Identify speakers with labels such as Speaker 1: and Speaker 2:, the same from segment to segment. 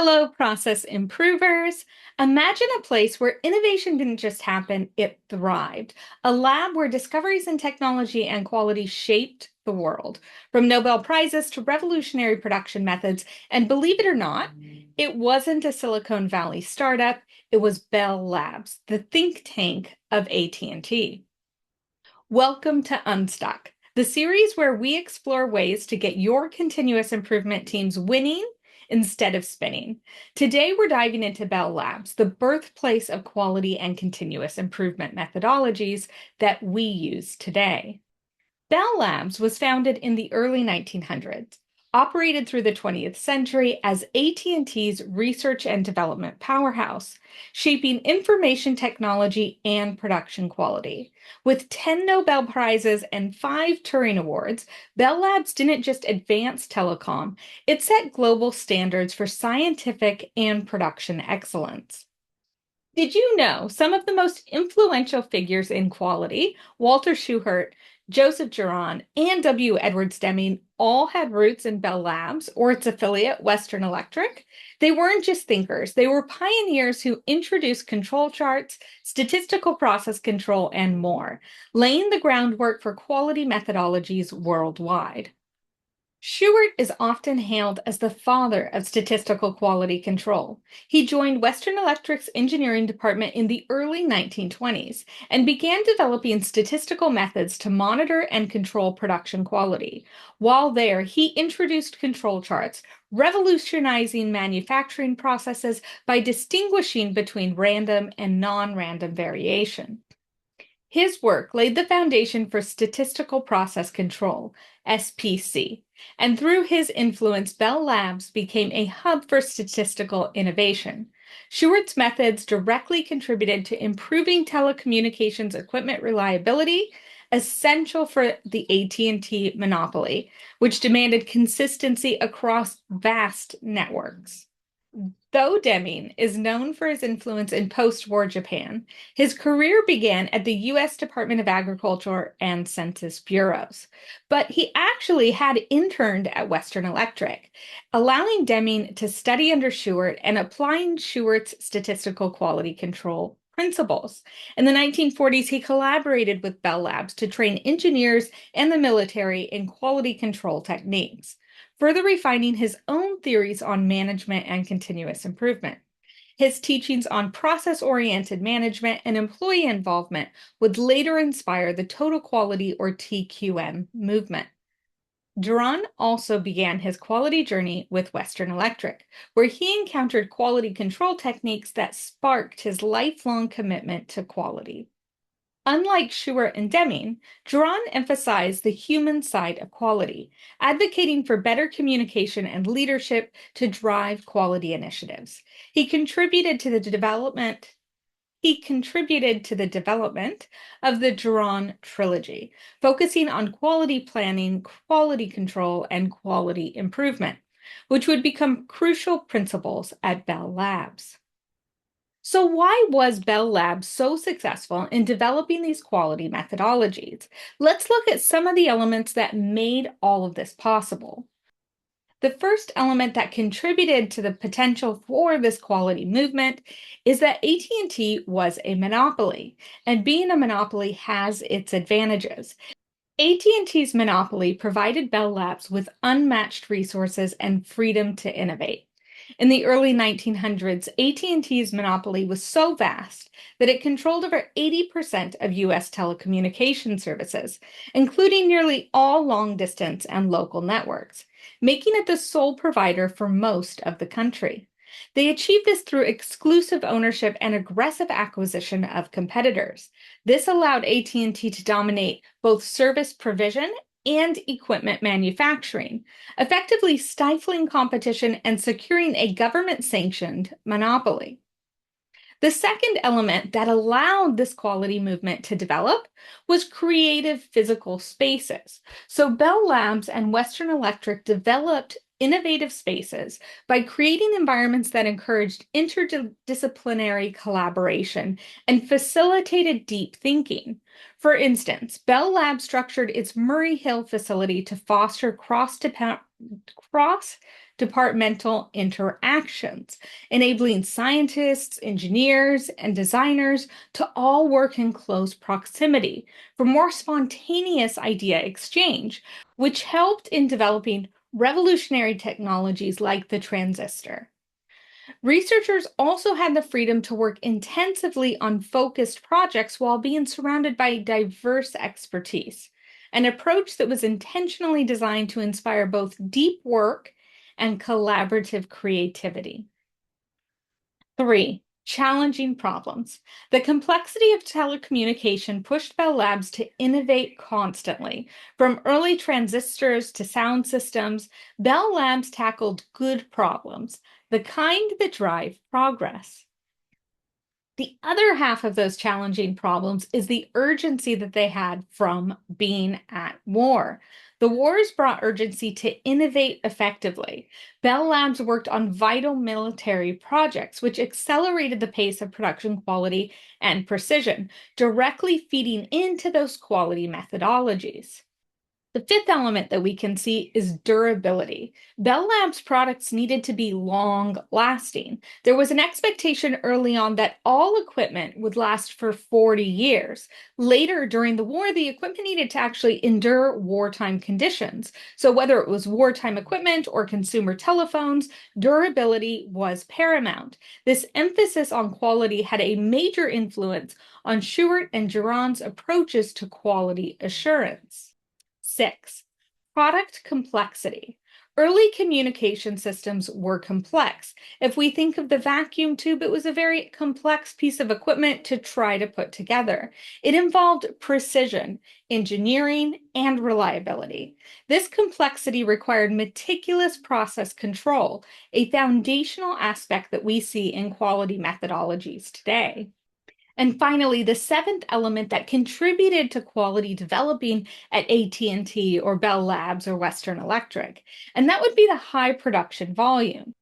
Speaker 1: Hello, process improvers. Imagine a place where innovation didn't just happen, it thrived. A lab where discoveries in technology and quality shaped the world, from Nobel Prizes to revolutionary production methods. And believe it or not, it wasn't a Silicon Valley startup, it was Bell Labs, the think tank of AT&T. Welcome to Unstuck, the series where we explore ways to get your continuous improvement teams winning instead of spinning. Today, we're diving into Bell Labs, the birthplace of quality and continuous improvement methodologies that we use today. Bell Labs was founded in the early 1900s, operated through the 20th century as AT&T's research and development powerhouse, shaping information technology and production quality. With 10 Nobel Prizes and 5 Turing Awards, Bell Labs didn't just advance telecom, it set global standards for scientific and production excellence. Did you know some of the most influential figures in quality, Walter Schuchert, Joseph Juran, and W. Edwards Deming, all had roots in Bell Labs or its affiliate, Western Electric? They weren't just thinkers, they were pioneers who introduced control charts, statistical process control, and more, laying the groundwork for quality methodologies worldwide. Shewart is often hailed as the father of statistical quality control. He joined Western Electric's engineering department in the early 1920s and began developing statistical methods to monitor and control production quality. While there, he introduced control charts, revolutionizing manufacturing processes by distinguishing between random and non-random variation. His work laid the foundation for statistical process control, SPC, and through his influence, Bell Labs became a hub for statistical innovation. Schuart's methods directly contributed to improving telecommunications equipment reliability, essential for the AT&T monopoly, which demanded consistency across vast networks. Though Deming is known for his influence in post-war Japan, his career began at the U.S. Department of Agriculture and Census Bureaus. But he actually had interned at Western Electric, allowing Deming to study under Shewart and applying Shewart's statistical quality control principles. In the 1940s, he collaborated with Bell Labs to train engineers and the military in quality control techniques, further refining his own theories on management and continuous improvement. His teachings on process-oriented management and employee involvement would later inspire the total quality or TQM movement. Duran also began his quality journey with Western Electric, where he encountered quality control techniques that sparked his lifelong commitment to quality. Unlike Shewart and Deming, Juran emphasized the human side of quality, advocating for better communication and leadership to drive quality initiatives. He contributed to the development of the Juran trilogy, focusing on quality planning, quality control, and quality improvement, which would become crucial principles at Bell Labs. So why was Bell Labs so successful in developing these quality methodologies? Let's look at some of the elements that made all of this possible. The first element that contributed to the potential for this quality movement is that AT&T was a monopoly, and being a monopoly has its advantages. AT&T's monopoly provided Bell Labs with unmatched resources and freedom to innovate. In the early 1900s, AT&T's monopoly was so vast that it controlled over 80% of U.S. telecommunication services, including nearly all long-distance and local networks, making it the sole provider for most of the country. They achieved this through exclusive ownership and aggressive acquisition of competitors. This allowed AT&T to dominate both service provision and equipment manufacturing, effectively stifling competition and securing a government-sanctioned monopoly. The second element that allowed this quality movement to develop was creative physical spaces. So Bell Labs and Western Electric developed innovative spaces by creating environments that encouraged interdisciplinary collaboration and facilitated deep thinking. For instance, Bell Labs structured its Murray Hill facility to foster cross cross-departmental interactions, enabling scientists, engineers, and designers to all work in close proximity for more spontaneous idea exchange, which helped in developing revolutionary technologies like the transistor. Researchers also had the freedom to work intensively on focused projects while being surrounded by diverse expertise, an approach that was intentionally designed to inspire both deep work and collaborative creativity. 3. Challenging problems. The complexity of telecommunication pushed Bell Labs to innovate constantly. From early transistors to sound systems, Bell Labs tackled good problems, the kind that drive progress. The other half of those challenging problems is the urgency that they had from being at war. The wars brought urgency to innovate effectively. Bell Labs worked on vital military projects, which accelerated the pace of production quality and precision, directly feeding into those quality methodologies. The fifth element that we can see is durability. Bell Labs products needed to be long lasting. There was an expectation early on that all equipment would last for 40 years. Later, during the war, the equipment needed to actually endure wartime conditions. So, whether it was wartime equipment or consumer telephones, durability was paramount. This emphasis on quality had a major influence on Shewhart and Durand's approaches to quality assurance. 6. Product complexity. Early communication systems were complex. If we think of the vacuum tube, it was a very complex piece of equipment to try to put together. It involved precision, engineering, and reliability. This complexity required meticulous process control, a foundational aspect that we see in quality methodologies today. And finally, the seventh element that contributed to quality developing at AT&T or Bell Labs or Western Electric, and that would be the high production volume.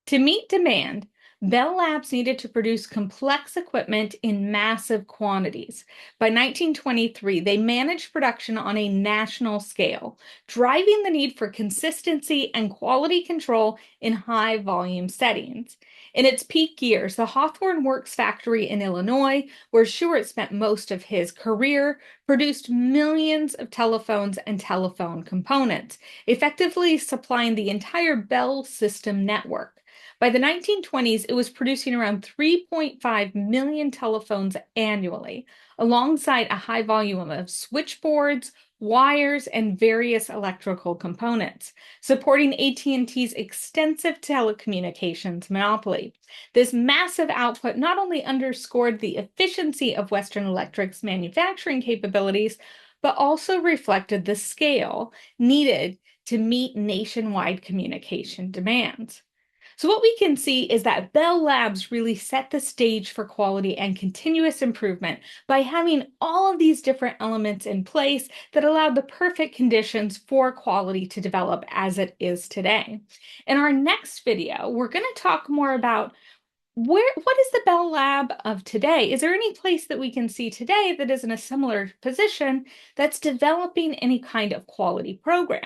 Speaker 1: To meet demand, Bell Labs needed to produce complex equipment in massive quantities. By 1923, they managed production on a national scale, driving the need for consistency and quality control in high volume settings. In its peak years, the Hawthorne Works factory in Illinois, where Shewhart spent most of his career, produced millions of telephones and telephone components, effectively supplying the entire Bell system network. By the 1920s, it was producing around 3.5 million telephones annually, alongside a high volume of switchboards, wires, and various electrical components, supporting AT&T's extensive telecommunications monopoly. This massive output not only underscored the efficiency of Western Electric's manufacturing capabilities, but also reflected the scale needed to meet nationwide communication demands. So what we can see is that Bell Labs really set the stage for quality and continuous improvement by having all of these different elements in place that allowed the perfect conditions for quality to develop as it is today. In our next video, we're going to talk more about what is the Bell Lab of today? Is there any place that we can see today that is in a similar position that's developing any kind of quality program?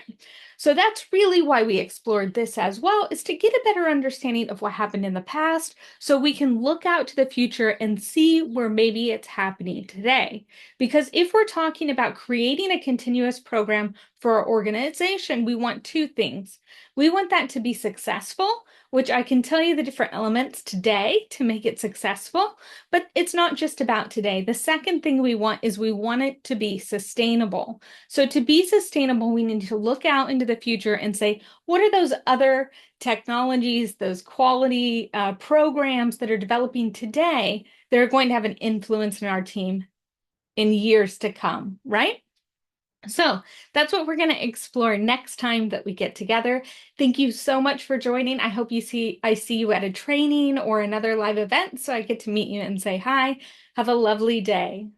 Speaker 1: So that's really why we explored this as well, is to get a better understanding of what happened in the past so we can look out to the future and see where maybe it's happening today. Because if we're talking about creating a continuous program for our organization, we want two things. We want that to be successful, which I can tell you the different elements today to make it successful, but it's not just about today. The second thing we want is we want it to be sustainable. So to be sustainable, we need to look out into the future and say, what are those other technologies, those quality programs that are developing today that are going to have an influence in our team in years to come, right? So that's what we're going to explore next time that we get together. Thank you so much for joining. I hope I see you at a training or another live event so I get to meet you and say hi. Have a lovely day.